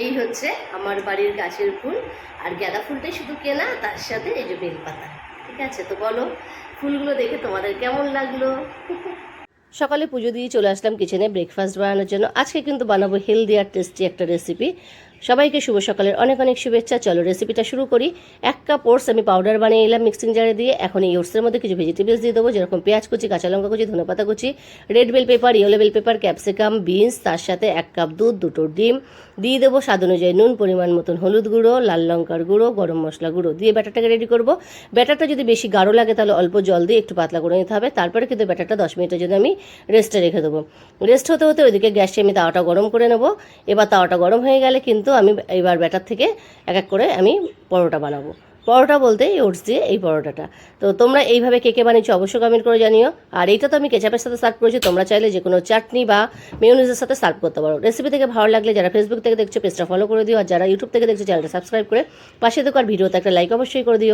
এই হচ্ছে আমার বাড়ির গাছের ফুল, আর গাঁদা ফুলটাই শুধু কেনা, তার সাথে এই যে বেলপাতা। ঠিক আছে, তো বলো ফুলগুলো দেখে তোমাদের কেমন লাগলো? সকালে পুজো দিয়ে চলে আসলাম কিচেনে ব্রেকফাস্ট বানানোর জন্য। আজকে কিন্তু বানাবো হেলদি আর টেস্টি একটা রেসিপি। সবাইকে শুভ সকালের অনেক অনেক শুভেচ্ছা। চলো রেসিপিটা শুরু করি। 1 কাপ ওটস আমি পাউডার বানিয়ে নিলাম মিক্সিং জারে দিয়ে। এখন এই ওটসের মধ্যে কিছু ভেজিটেবলস দিয়ে দেবো, যেরকম পেঁয়াজ কুচি, কাঁচা লঙ্কা কুচি, ধনেপাতা কুচি, red bell pepper, yellow bell pepper, capsicum, beans, তার সাথে 1 কাপ দুধ, 2টো ডিম দিয়ে দেবো, স্বাদ অনুযায়ী নুন, পরিমাণ মতন হলুদ গুঁড়ো, লাল লঙ্কার গুঁড়ো, গরম মশলা গুঁড়ো দিয়ে ব্যাটারটাকে রেডি করব। ব্যাটারটা যদি বেশি গাঢ় লাগে তাহলে অল্প জল দিয়ে একটু পাতলা করে নিতে হবে। তারপরে কিন্তু ব্যাটারটা 10 মিনিটের জন্য আমি রেস্টে রেখে দেবো। রেস্ট হতে হতে ওইদিকে গ্যাসে আমি তাওয়াটা গরম করে নেব। এবার তাওয়াটা গরম হয়ে গেলে কিন্তু আমি এবার ব্যাটার থেকে এক এক করে আমি পরোটা বানাবো। পরোটা বলতে এই ওটস দিয়ে এই পরোটাটা। তো তোমরা এইভাবে কে কে বানিয়েছো অবশ্যই কমেন্ট করে জানিও। আর এইটা তো আমি কেচাপের সাথে সার্ভ করেছি, তোমরা চাইলে যে কোনো চাটনি বা মেয়োনিজের সাথে সার্ভ করতে পারো। রেসিপি থেকে ভালো লাগলে যারা ফেসবুক থেকে দেখছো পেজটা ফলো করে দিও, আর যারা ইউটিউব থেকে দেখছো চ্যানেলটা সাবস্ক্রাইব করে পাশে থাকা ভিডিওতে একটা লাইক অবশ্যই করে দিও।